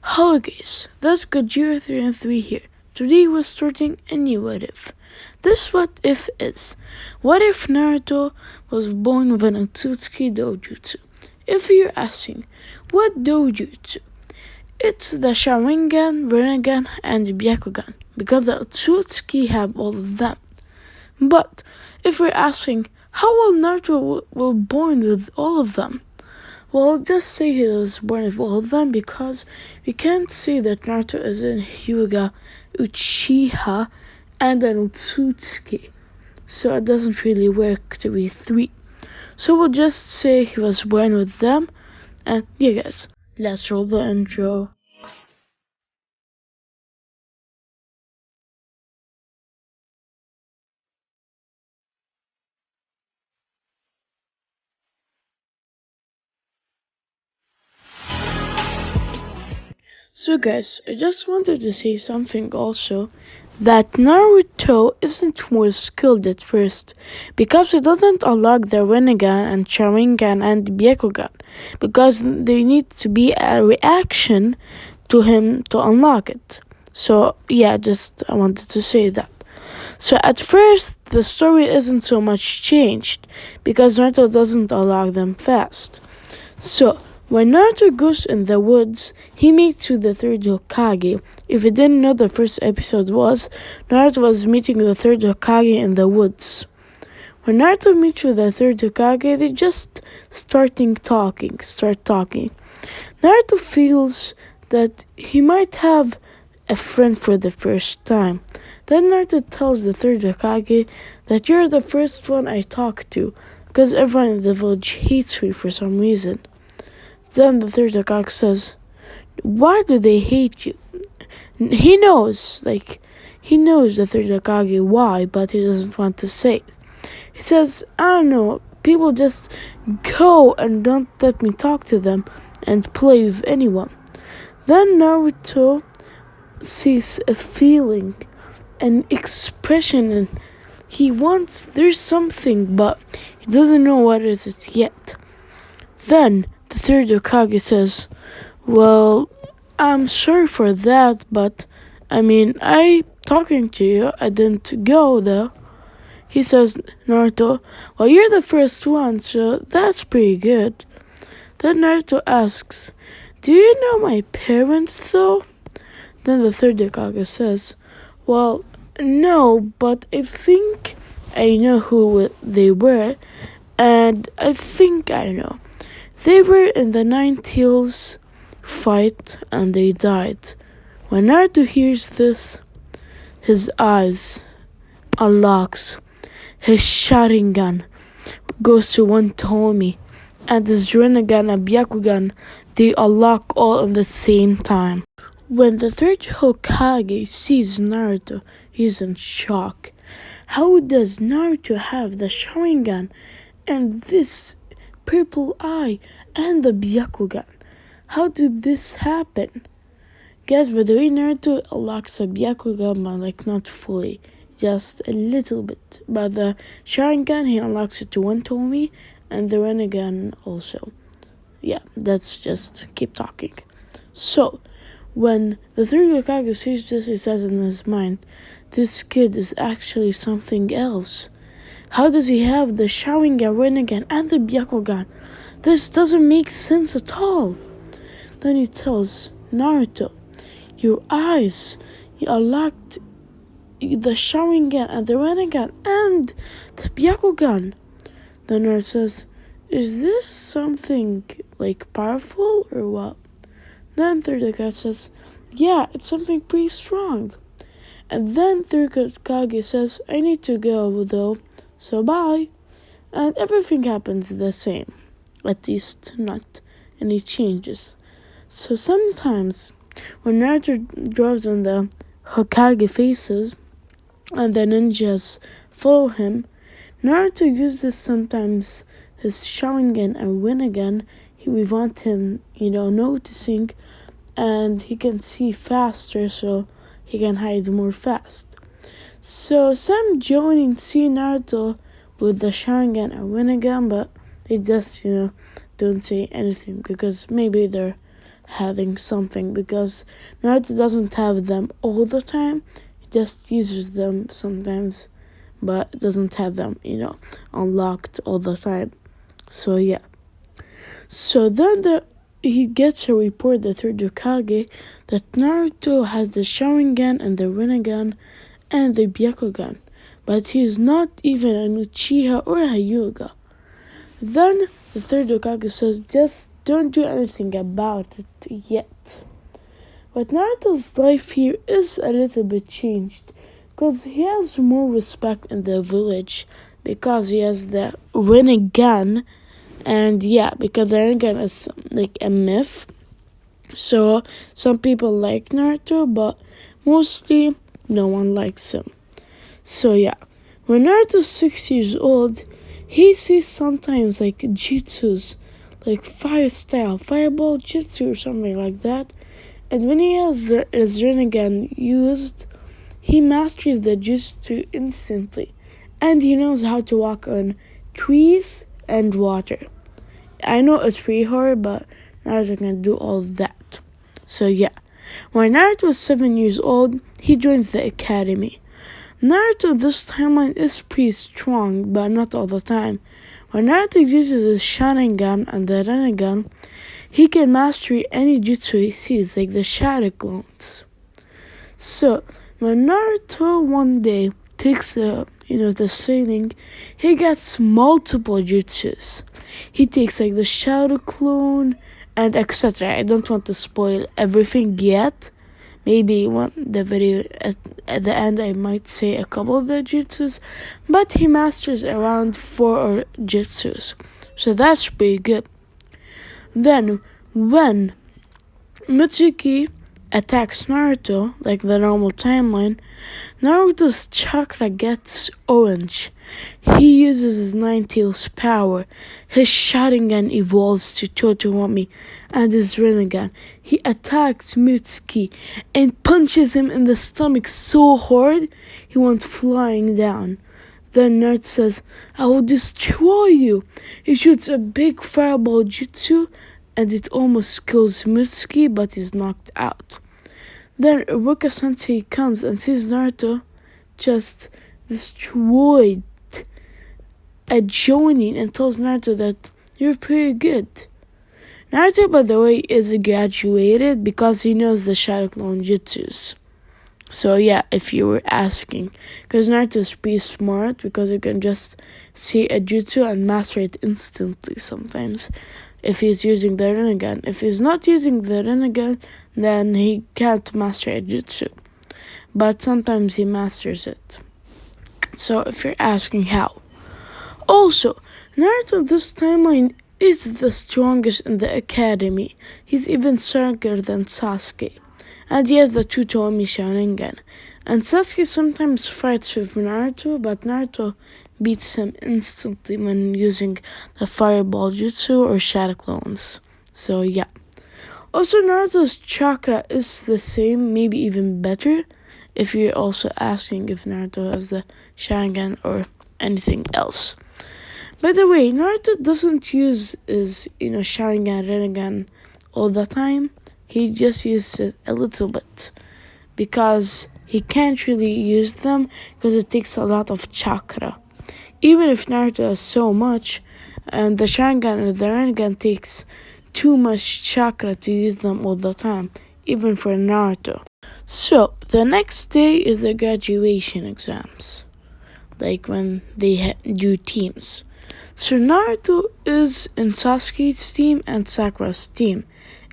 Hello guys, that's Gojira 3 and 3 here. Today we're starting a new what if. This what if is, what if Naruto was born with an Ōtsutsuki dojutsu? If you're asking, what dojutsu? It's the Sharingan, Rinnegan, and Byakugan, because the Ōtsutsuki have all of them. But if we're asking, how will Naruto will born with all of them? Well, just say he was born with all of them because we can't say that Naruto is in Hyuga, Uchiha, and an Ōtsutsuki. So it doesn't really work to be three. So we'll just say he was born with them. And yeah guys, let's roll the intro. So guys, I just wanted to say something also, that Naruto isn't more skilled at first, because he doesn't unlock the Rinnegan and Sharingan and Byakugan, because there needs to be a reaction to him to unlock it. So yeah, I wanted to say that. So at first, the story isn't so much changed, because Naruto doesn't unlock them fast. So, when Naruto goes in the woods, he meets with the third Hokage. If you didn't know, the first episode was Naruto was meeting the third Hokage in the woods. When Naruto meets with the third Hokage, they just start talking. Naruto feels that he might have a friend for the first time. Then Naruto tells the third Hokage that you're the first one I talk to, because everyone in the village hates me for some reason. Then the third Hokage says, why do they hate you? He knows the third Hokage why, but he doesn't want to say it. He says, I don't know, people just go and don't let me talk to them and play with anyone. Then Naruto sees a feeling, an expression, and there's something, but he doesn't know what is it yet. Then the third Hokage says, well, I'm sorry for that, but I talking to you, I didn't go though. He says, Naruto, well, you're the first one, so that's pretty good. Then Naruto asks, do you know my parents though? Then the third Hokage says, well, no, but I think I know who they were, and I think I know. They were in the Nine Tails fight and they died. When Naruto hears this, his eyes unlocks. His Sharingan goes to one Tomi, and his Rinnegan and Byakugan, they unlock all at the same time. When the third Hokage sees Naruto, he's in shock. How does Naruto have the Sharingan and this purple eye and the Byakugan? How did this happen? Guys, by the way, Naruto unlocks the Byakugan, but not fully, just a little bit. But the Sharingan, he unlocks it to one Tomi, and the Rinnegan also. Yeah, that's just keep talking. So, when the third Hokage sees this, he says in his mind, this kid is actually something else. How does he have the Sharingan, Rinnegan, and the Byakugan? This doesn't make sense at all. Then he tells Naruto, your eyes, you unlocked the Sharingan and the Rinnegan and the Byakugan. Then Naruto says, is this something powerful or what? Then third Hokage says, yeah, it's something pretty strong. And then third Hokage says, I need to go though. So bye. And everything happens the same. At least not any changes. So sometimes when Naruto draws on the Hokage faces and the ninjas follow him, Naruto uses sometimes his Sharingan and Rinnegan. We want him, noticing, and he can see faster, so he can hide more fast. So some Jonin see Naruto with the Sharingan and Rinnegan, but they just, don't say anything because maybe they're having something, because Naruto doesn't have them all the time. He just uses them sometimes, but doesn't have them, unlocked all the time. So yeah. So then he gets a report, the third Hokage, that Naruto has the Sharingan and the Rinnegan and the Byakugan, but he is not even an Uchiha or a Hyuga. Then the third Hokage says, just don't do anything about it yet. But Naruto's life here is a little bit changed, because he has more respect in the village, because he has the Rinnegan, and because the Rinnegan is like a myth. So some people like Naruto, but mostly no one likes him. So when Naruto's 6 years old, he sees sometimes like jutsus, like fire style, fireball jutsu or something like that. And when he has his Rinnegan used, he masters the jutsu instantly. And he knows how to walk on trees and water. I know it's pretty hard, but Naruto can do all that. So when Naruto is 7 years old, he joins the academy. Naruto this timeline is pretty strong, but not all the time. When Naruto uses his Sharingan and the Rinnegan, he can master any jutsu he sees, like the shadow clones. So when Naruto one day takes the sailing, he gets multiple jutsus. He takes like the shadow clone and etc. I don't want to spoil everything yet. Maybe when the video at the end I might say a couple of the jutsus, but he masters around 4 jutsus, so that's pretty good. Then when Mitsuki attacks Naruto, like the normal timeline, Naruto's chakra gets orange. He uses his Nine Tails power. His Sharingan evolves to Totoromi and his Rinnegan. He attacks Mitsuki and punches him in the stomach so hard he went flying down. Then Naruto says, I will destroy you. He shoots a big fireball jutsu and it almost kills Mitsuki, but he's knocked out. Then Iruka Sensei comes and sees Naruto just destroyed a Jonin and tells Naruto that you're pretty good. Naruto, by the way, is graduated because he knows the Shadow Clone Jutsus. So if you were asking, because Naruto is pretty smart, because you can just see a jutsu and master it instantly sometimes if he's using the Rinnegan. If he's not using the Rinnegan, then he can't master a jutsu, but sometimes he masters it. So if you're asking how. Also, Naruto this timeline is the strongest in the academy. He's even stronger than Sasuke. And he has the Totoromi Sharingan. And Sasuke sometimes fights with Naruto, but Naruto beats him instantly when using the Fireball Jutsu or Shadow Clones. So Also, Naruto's chakra is the same, maybe even better, if you're also asking if Naruto has the Sharingan or anything else. By the way, Naruto doesn't use his, Sharingan, Rinnegan all the time. He just uses it a little bit because he can't really use them because it takes a lot of chakra. Even if Naruto has so much, and the Sharingan and the Rinnegan takes too much chakra to use them all the time, even for Naruto. So, the next day is the graduation exams, like when they do teams. So Naruto is in Sasuke's team and Sakura's team.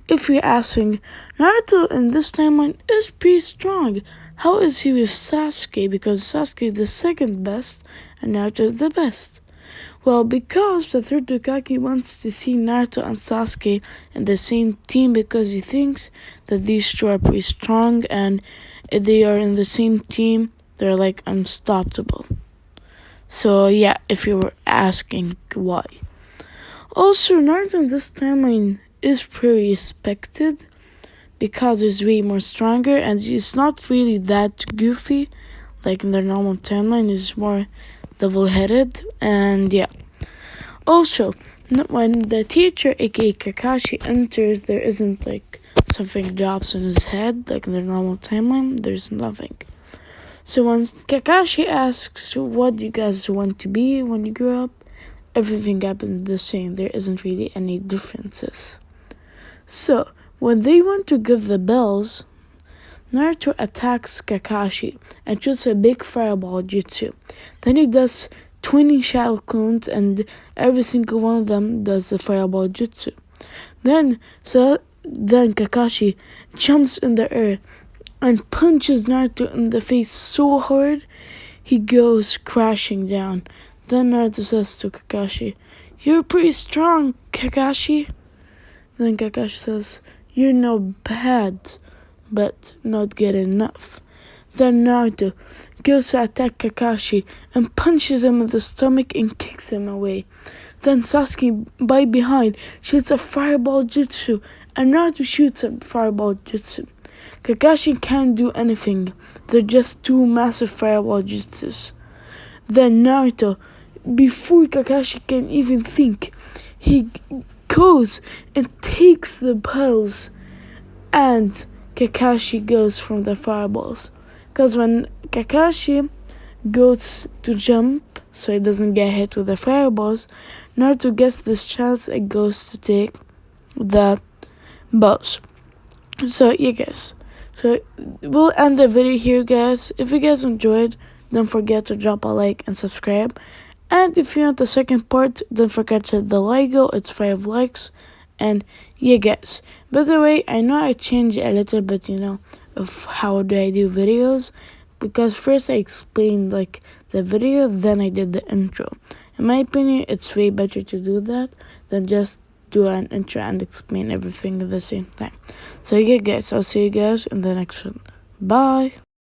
If you're asking, Naruto in this timeline is pretty strong. How is he with Sasuke? Because Sasuke is the second best and Naruto is the best. Well, because the third Hokage wants to see Naruto and Sasuke in the same team because he thinks that these two are pretty strong, and if they are in the same team, they're like unstoppable. So if you were asking why. Also, Naruto in this timeline is pretty respected because he's way more stronger and he's not really that goofy like in the normal timeline. He's more level-headed, and Also, when the teacher, aka Kakashi, enters, there isn't like something drops on his head, like in the normal timeline, there's nothing. So when Kakashi asks, what do you guys want to be when you grow up? Everything happens the same. There isn't really any differences. So when they want to get the bells, Naruto attacks Kakashi and shoots a big fireball jutsu. Then he does 20 shadow clones and every single one of them does the fireball jutsu. Then Kakashi jumps in the air and punches Naruto in the face so hard he goes crashing down. Then Naruto says to Kakashi, "You're pretty strong, Kakashi." Then Kakashi says, "You're not bad, but not good enough." Then Naruto goes to attack Kakashi and punches him in the stomach and kicks him away. Then Sasuke, by behind, shoots a fireball jutsu, and Naruto shoots a fireball jutsu. Kakashi can't do anything. They're just two massive fireball jutsus. Then Naruto, before Kakashi can even think, he goes and takes the bells, and Kakashi goes from the fireballs. Because when Kakashi goes to jump so he doesn't get hit with the fireballs, Naruto gets this chance and goes to take the bells. So yeah guys, so we'll end the video here guys. If you guys enjoyed, don't forget to drop a like and subscribe. And if you want the second part, don't forget to hit the like goal. It's 5 likes. And yeah guys, by the way, I know I changed a little bit, of how do I do videos, because first I explained like the video, then I did the intro. In my opinion, it's way better to do that than just do an intro and explain everything at the same time. So yeah guys, I'll see you guys in the next one. Bye.